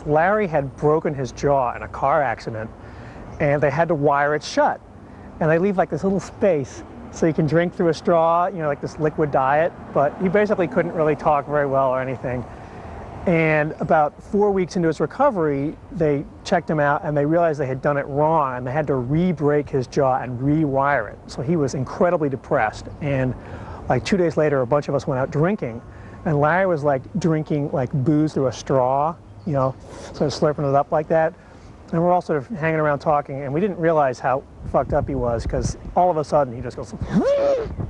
Larry had broken his jaw in a car accident, and they had to wire it shut. And they leave like this little space so you can drink through a straw, you know, like this liquid diet, but he basically couldn't really talk very well or anything. And about 4 weeks into his recovery, they checked him out and they realized they had done it wrong, and they had to re-break his jaw and rewire it. So he was incredibly depressed. And like 2 days later, a bunch of us went out drinking, and Larry was like drinking like booze through a straw, you know, sort of slurping it up like that. And we're all sort of hanging around talking, and we didn't realize how fucked up he was, because all of a sudden he just goes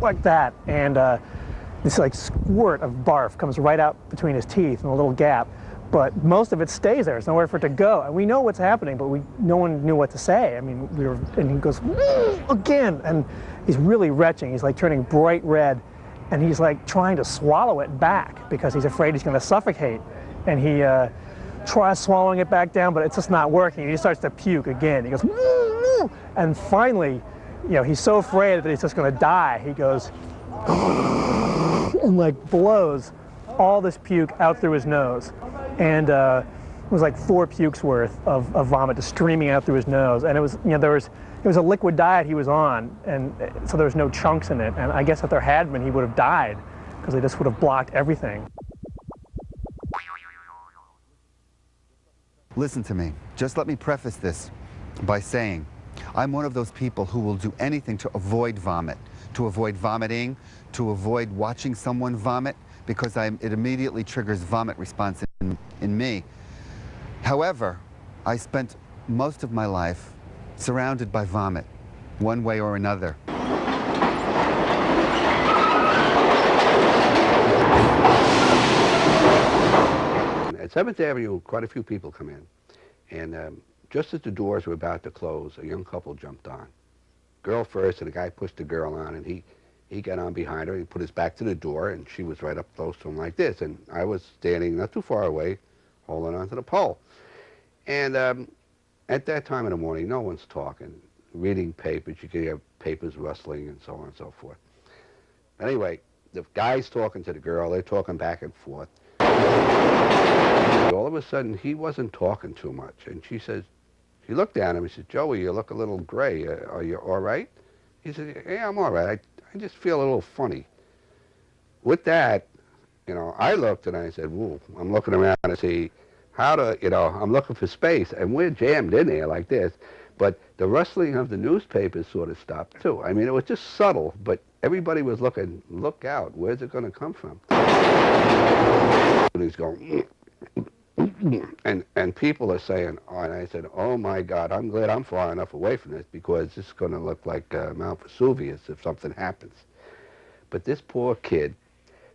like that, and this like squirt of barf comes right out between his teeth in a little gap, but most of it stays there. There's nowhere for it to go, and we know what's happening, but no one knew what to say. I mean, and he goes again, and he's really retching. He's like turning bright red, and he's like trying to swallow it back because he's afraid he's going to suffocate, and he tries swallowing it back down, but it's just not working. He starts to puke again. He goes, and finally, you know, he's so afraid that he's just going to die. He goes and like blows all this puke out through his nose, and it was like 4 pukes worth of vomit just streaming out through his nose. And it was, you know, it was a liquid diet he was on, and so there was no chunks in it. And I guess if there had been, he would have died, because they just would have blocked everything. Listen to me. Just let me preface this by saying I'm one of those people who will do anything to avoid vomit, to avoid vomiting, to avoid watching someone vomit, because it immediately triggers vomit response in me. However, I spent most of my life surrounded by vomit, one way or another. At 7th Avenue, quite a few people come in, and just as the doors were about to close, a young couple jumped on. Girl first, and the guy pushed the girl on, and he got on behind her. He put his back to the door, and she was right up close to him like this, and I was standing not too far away, holding onto the pole. And at that time in the morning, no one's talking, reading papers. You could hear papers rustling and so on and so forth. Anyway, the guy's talking to the girl. They're talking back and forth. All of a sudden, he wasn't talking too much, and she looked at him and said, "Joey, you look a little gray. Are you all right?" He said, "Yeah, I'm all right. I just feel a little funny." With that, you know, I looked and I said, "Whoa," I'm looking around to see how to, you know, I'm looking for space, and we're jammed in there like this. But the rustling of the newspapers sort of stopped too. I mean, it was just subtle, but everybody was looking, look out, where's it going to come from? And he's going, and people are saying, oh, and I said, oh my God, I'm glad I'm far enough away from this, because this is going to look like Mount Vesuvius if something happens. But this poor kid,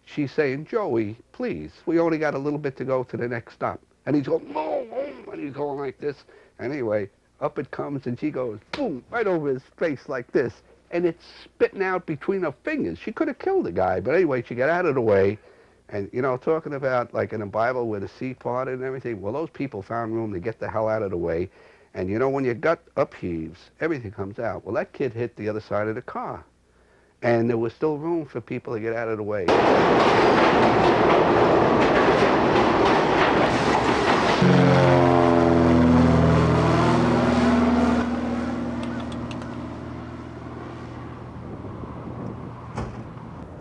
she's saying, Joey, please, we only got a little bit to go to the next stop. And he's going, oh, and he's going like this. Anyway, up it comes, and she goes, boom, right over his face like this. And it's spitting out between her fingers. She could have killed the guy, but anyway, she got out of the way. And, you know, talking about, like in the Bible where the sea parted and everything, well, those people found room to get the hell out of the way. And, you know, when your gut upheaves, everything comes out. Well, that kid hit the other side of the car. And there was still room for people to get out of the way.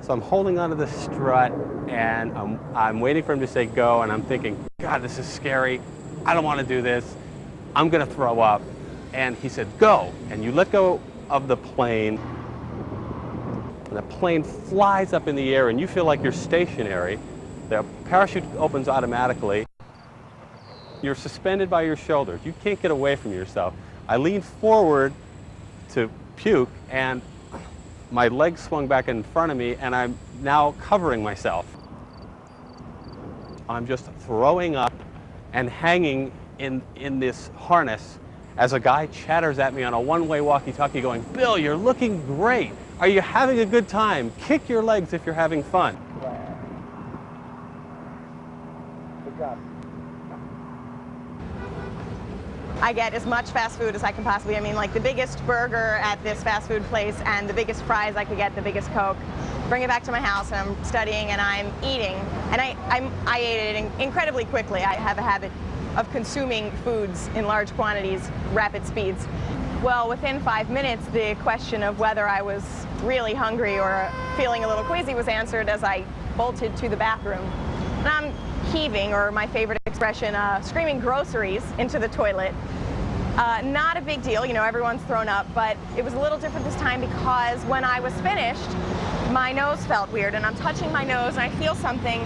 So I'm holding onto the strut, and I'm waiting for him to say go, and I'm thinking, God, this is scary. I don't want to do this. I'm going to throw up. And he said, go. And you let go of the plane, and the plane flies up in the air, and you feel like you're stationary. The parachute opens automatically. You're suspended by your shoulders. You can't get away from yourself. I leaned forward to puke, and my legs swung back in front of me, and I'm now covering myself. I'm just throwing up and hanging in this harness as a guy chatters at me on a one-way walkie-talkie going, Bill, you're looking great. Are you having a good time? Kick your legs if you're having fun. Good job. I get as much fast food as I can possibly. I mean, like the biggest burger at this fast food place and the biggest fries I could get, the biggest Coke. Bring it back to my house, and I'm studying and I'm eating. And I ate it incredibly quickly. I have a habit of consuming foods in large quantities, rapid speeds. Well, within 5 minutes, the question of whether I was really hungry or feeling a little queasy was answered as I bolted to the bathroom. And I'm heaving, or my favorite expression, screaming groceries into the toilet. Not a big deal, you know, everyone's thrown up, but it was a little different this time because when I was finished, my nose felt weird, and I'm touching my nose and I feel something,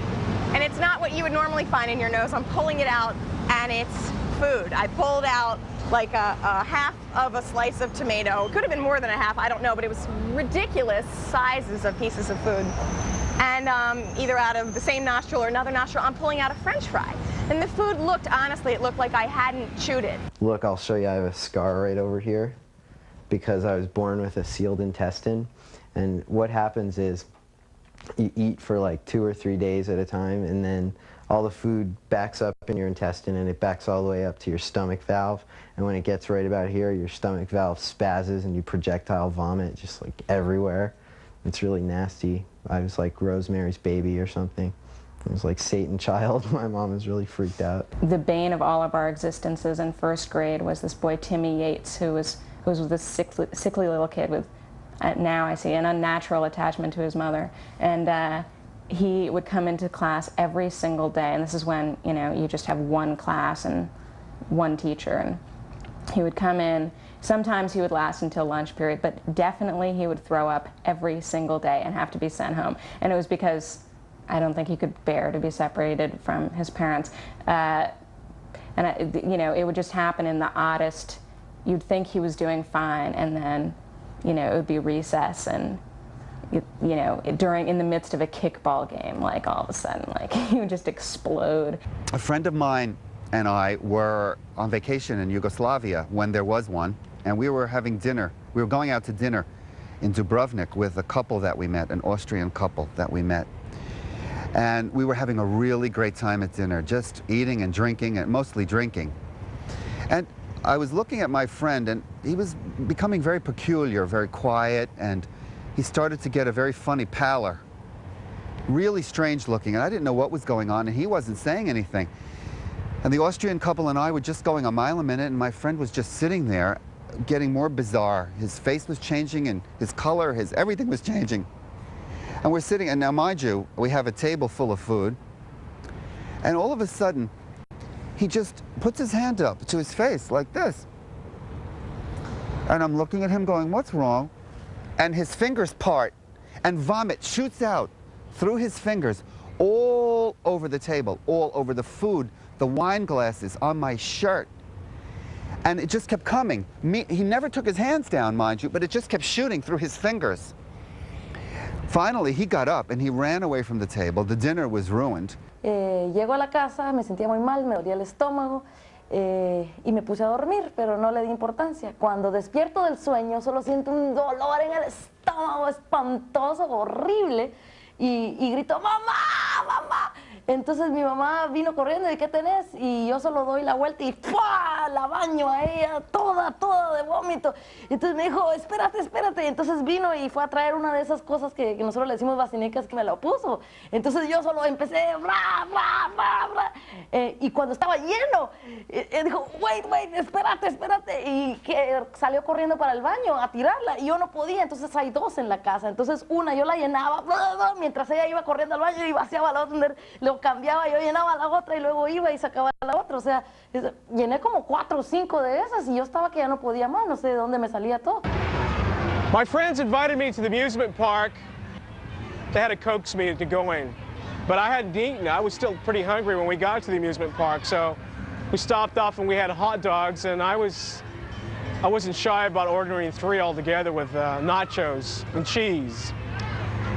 and it's not what you would normally find in your nose. I'm pulling it out, and it's food. I pulled out like a half of a slice of tomato. It could have been more than a half, I don't know, but it was ridiculous sizes of pieces of food. And either out of the same nostril or another nostril, I'm pulling out a French fry. And the food looked, honestly, it looked like I hadn't chewed it. Look, I'll show you, I have a scar right over here because I was born with a sealed intestine. And what happens is you eat for like 2 or 3 days at a time, and then all the food backs up in your intestine, and it backs all the way up to your stomach valve. And when it gets right about here, your stomach valve spazzes and you projectile vomit just like everywhere. It's really nasty. I was like Rosemary's Baby or something. It was like Satan child. My mom was really freaked out. The bane of all of our existences in first grade was this boy Timmy Yates, who was this sickly little kid with, now I see, an unnatural attachment to his mother. And he would come into class every single day, and this is when, you know, you just have one class and one teacher, and he would come in. Sometimes he would last until lunch period, but definitely he would throw up every single day and have to be sent home. And it was because I don't think he could bear to be separated from his parents. You know, it would just happen in the oddest. You'd think he was doing fine, and then, you know, it would be recess, and you know, in the midst of a kickball game, like all of a sudden, like he would just explode. A friend of mine and I were on vacation in Yugoslavia when there was one, and we were having dinner. We were going out to dinner in Dubrovnik with a couple that we met, an Austrian couple that we met. And we were having a really great time at dinner, just eating and drinking, and mostly drinking. And I was looking at my friend, and he was becoming very peculiar, very quiet, and he started to get a very funny pallor, really strange looking, and I didn't know what was going on, and he wasn't saying anything. And the Austrian couple and I were just going a mile a minute, and my friend was just sitting there, getting more bizarre. His face was changing, and his color, everything was changing. And we're sitting, and now mind you, we have a table full of food, and all of a sudden, he just puts his hand up to his face like this. And I'm looking at him going, what's wrong? And his fingers part, and vomit shoots out through his fingers all over the table, all over the food, the wine glasses, on my shirt. And it just kept coming. He never took his hands down, mind you, but it just kept shooting through his fingers. Finally, he got up and he ran away from the table. The dinner was ruined. Llego a la casa, me sentía muy mal, me dolía el estómago y me puse a dormir, pero no le di importancia. Cuando despierto del sueño, solo siento un dolor en el estómago espantoso, horrible, y grito, ¡mamá, mamá! Entonces mi mamá vino corriendo, ¿y qué tenés? Y yo solo doy la vuelta y ¡pua! La baño a ella, toda de vómito. Entonces me dijo, espérate, espérate. Entonces vino y fue a traer una de esas cosas que nosotros le decimos vacinicas, que me lo puso. Entonces yo solo empecé, bla, bla, bla, bla. Y cuando estaba lleno, dijo, wait, espérate, espérate. Y que salió corriendo para el baño a tirarla. Y yo no podía, entonces hay dos en la casa. Entonces una yo la llenaba, bla, bla, mientras ella iba corriendo al baño y vaciaba la otra. Lo cambiaba, yo llenaba la otra y luego iba y sacaba la otra. O sea, llené como 4 o 5 de esas y yo estaba que ya no podía más, no sé de dónde me salía todo. My friends invited me to the amusement park. They had to coax me to go in, but I hadn't eaten. I was still pretty hungry when we got to the amusement park, so we stopped off and we had hot dogs, and I wasn't shy about ordering 3 altogether with nachos and cheese.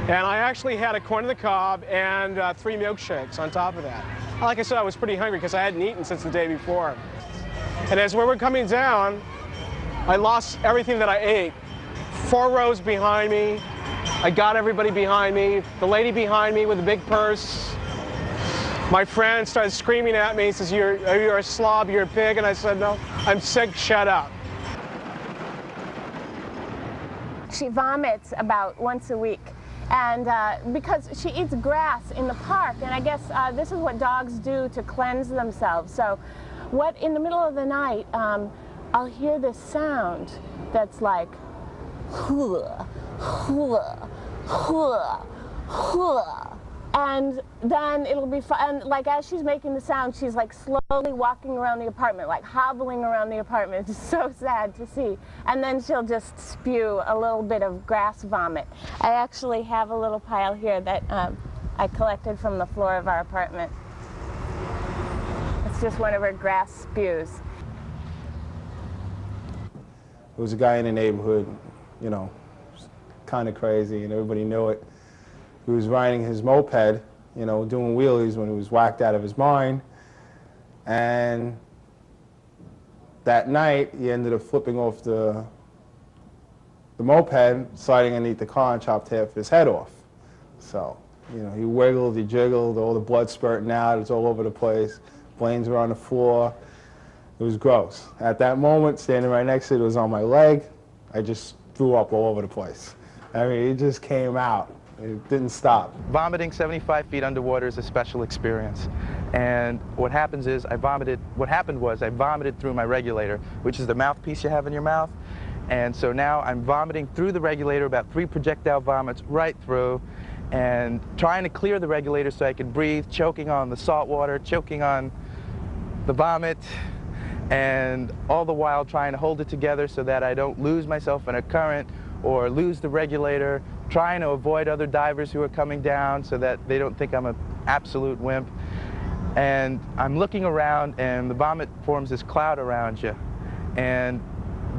And I actually had a corn on the cob and 3 milkshakes on top of that. Like I said, I was pretty hungry because I hadn't eaten since the day before. And as we were coming down, I lost everything that I ate. 4 rows behind me. I got everybody behind me. The lady behind me with the big purse. My friend started screaming at me. He says, you're a slob, you're a pig. And I said, no, I'm sick, shut up. She vomits about once a week. And because she eats grass in the park, and I guess this is what dogs do to cleanse themselves. So What, in the middle of the night, I'll hear this sound that's like, hula, hula, hula, hula. And then it'll be fun, and like as she's making the sound, she's like slowly walking around the apartment, like hobbling around the apartment. It's so sad to see. And then she'll just spew a little bit of grass vomit. I actually have a little pile here that I collected from the floor of our apartment. It's just one of her grass spews. There was a guy in the neighborhood, you know, kind of crazy, and everybody knew it. He was riding his moped, you know, doing wheelies when he was whacked out of his mind. And that night, he ended up flipping off the moped, sliding underneath the car and chopped half his head off. So, you know, he wiggled, he jiggled, all the blood spurting out, it's all over the place. Brains were on the floor. It was gross. At that moment, standing right next to it, was on my leg. I just threw up all over the place. I mean, it just came out. It didn't stop. Vomiting 75 feet underwater is a special experience. And what happens is what happened was I vomited through my regulator, which is the mouthpiece you have in your mouth. And so now I'm vomiting through the regulator, about 3 projectile vomits right through, and trying to clear the regulator so I could breathe, choking on the salt water, choking on the vomit, and all the while trying to hold it together so that I don't lose myself in a current or lose the regulator, trying to avoid other divers who are coming down so that they don't think I'm an absolute wimp. And I'm looking around, and the vomit forms this cloud around you. And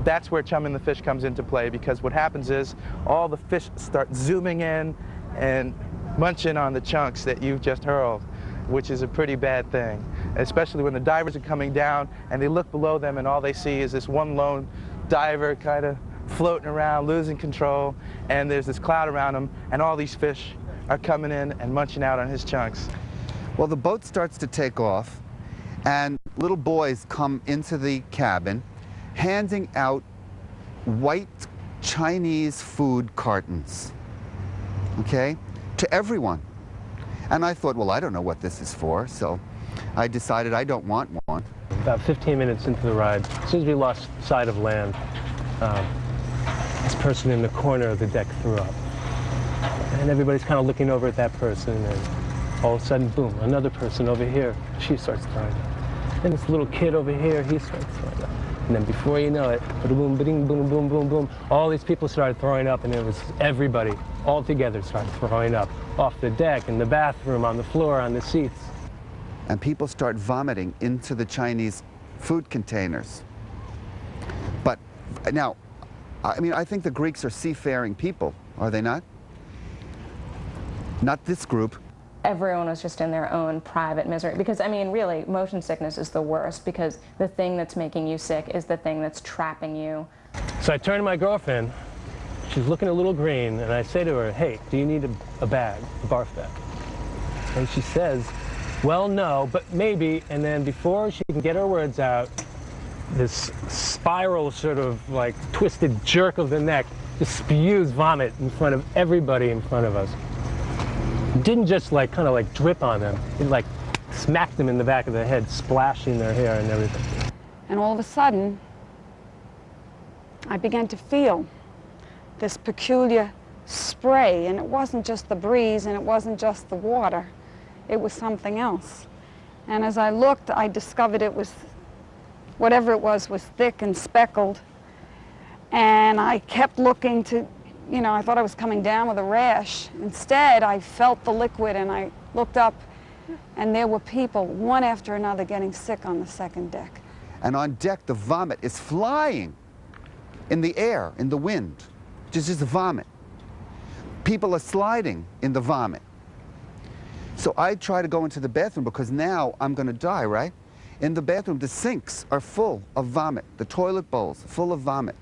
that's where chumming the fish comes into play, because what happens is all the fish start zooming in and munching on the chunks that you've just hurled, which is a pretty bad thing, especially when the divers are coming down and they look below them and all they see is this one lone diver kind of floating around, losing control, and there's this cloud around him, and all these fish are coming in and munching out on his chunks. Well, the boat starts to take off, and little boys come into the cabin handing out white Chinese food cartons, okay, to everyone. And I thought, well, I don't know what this is for, so I decided I don't want one. About 15 minutes into the ride, as soon as we lost sight of land, this person in the corner of the deck threw up. And everybody's kind of looking over at that person, and all of a sudden, boom, another person over here, she starts throwing up. And this little kid over here, he starts throwing up. And then before you know it, boom, boom, boom, boom, boom, boom, all these people started throwing up, and it was everybody all together started throwing up off the deck, in the bathroom, on the floor, on the seats. And people start vomiting into the Chinese food containers. But now, I mean, I think the Greeks are seafaring people, are they not? Not this group. Everyone was just in their own private misery, because I mean really motion sickness is the worst, because the thing that's making you sick is the thing that's trapping you. So I turn to my girlfriend, she's looking a little green, and I say to her, hey, do you need a bag, a barf bag? And she says, well, no, but maybe. And then before she can get her words out, this spiral sort of like twisted jerk of the neck just spews vomit in front of everybody in front of us. It didn't just like kind of like drip on them, it like smacked them in the back of the head, splashing their hair and everything. And all of a sudden, I began to feel this peculiar spray, and it wasn't just the breeze and it wasn't just the water, it was something else. And as I looked, I discovered it was, whatever it was thick and speckled. And I kept looking to, you know, I thought I was coming down with a rash. Instead, I felt the liquid, and I looked up, and there were people, one after another, getting sick on the second deck. And on deck, the vomit is flying in the air, in the wind. Just vomit. People are sliding in the vomit. So I try to go into the bathroom, because now I'm going to die, right? In the bathroom, the sinks are full of vomit. The toilet bowls full of vomit.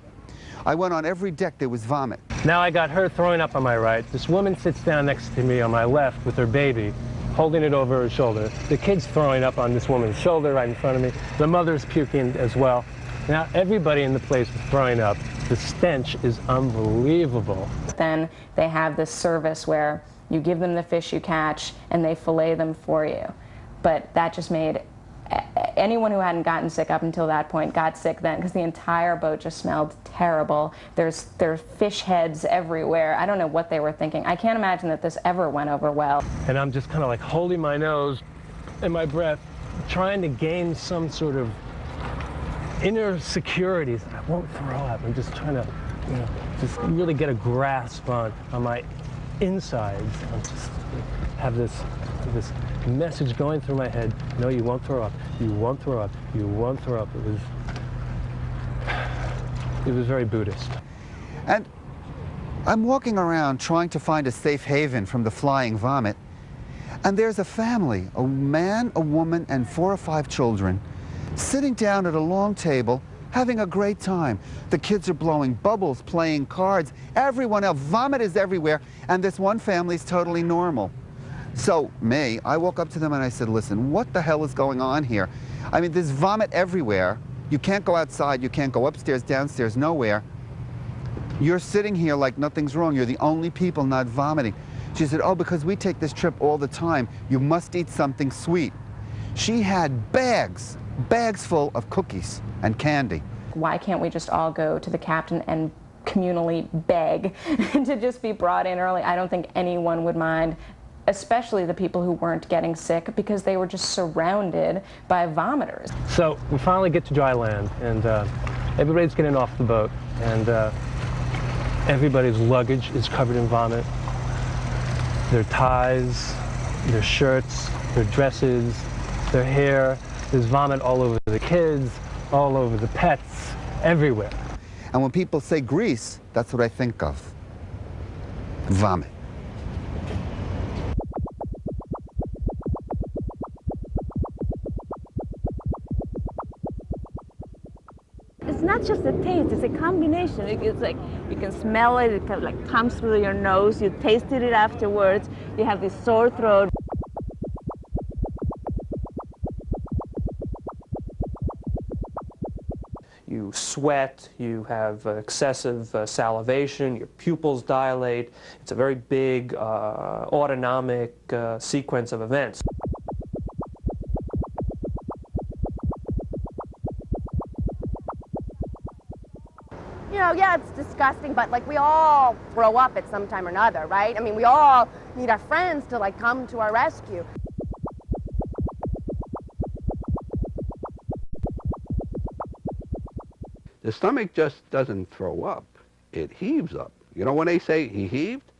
I went on every deck, there was vomit. Now I got her throwing up on my right. This woman sits down next to me on my left with her baby, holding it over her shoulder. The kid's throwing up on this woman's shoulder right in front of me. The mother's puking as well. Now everybody in the place is throwing up. The stench is unbelievable. Then they have this service where you give them the fish you catch and they fillet them for you. But that just made anyone who hadn't gotten sick up until that point got sick then, because the entire boat just smelled terrible. There are fish heads everywhere. I don't know what they were thinking. I can't imagine that this ever went over well. And I'm just kind of like holding my nose and my breath, trying to gain some sort of inner security. I won't throw up. I'm just trying to, you know, just really get a grasp on my insides. I just have this message going through my head. No, you won't throw up. You won't throw up. You won't throw up. It was very Buddhist. And I'm walking around trying to find a safe haven from the flying vomit, and there's a family, a man, a woman, and 4 or 5 children, sitting down at a long table, having a great time. The kids are blowing bubbles, playing cards, everyone else, vomit is everywhere, and this one family is totally normal. So, I woke up to them and I said, listen, what the hell is going on here? I mean, there's vomit everywhere. You can't go outside, you can't go upstairs, downstairs, nowhere. You're sitting here like nothing's wrong. You're the only people not vomiting. She said, oh, because we take this trip all the time. You must eat something sweet. She had bags full of cookies and candy. Why can't we just all go to the captain and communally beg to just be brought in early? I don't think anyone would mind, especially the people who weren't getting sick, because they were just surrounded by vomiters. So we finally get to dry land, and everybody's getting off the boat, and everybody's luggage is covered in vomit. Their ties, their shirts, their dresses, their hair. There's vomit all over the kids, all over the pets, everywhere. And when people say Greece, that's what I think of. Vomit. It's not just a taste, it's a combination. It's like you can smell it, it kind of like comes through your nose, you tasted it afterwards, you have this sore throat. You sweat, you have excessive salivation, your pupils dilate. It's a very big autonomic sequence of events. You know, yeah, it's disgusting, but like we all throw up at some time or another, right? I mean, we all need our friends to like come to our rescue. The stomach just doesn't throw up, it heaves up. You know when they say he heaved?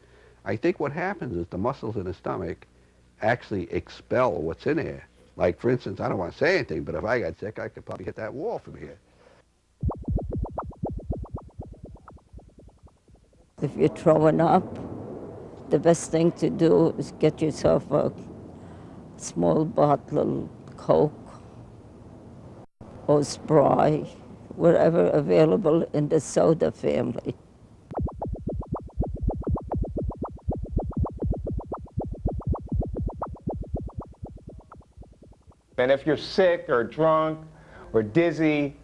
I think what happens is the muscles in the stomach actually expel what's in there. Like, for instance, I don't want to say anything, but if I got sick, I could probably hit that wall from here. If you're throwing up, the best thing to do is get yourself a small bottle of Coke or Sprite, wherever available in the soda family. And if you're sick or drunk or dizzy,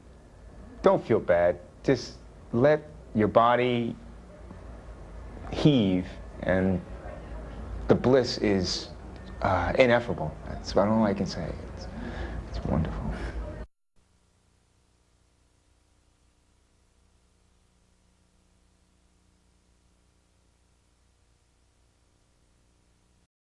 don't feel bad. Just let your body heave, and the bliss is ineffable. That's about all I can say.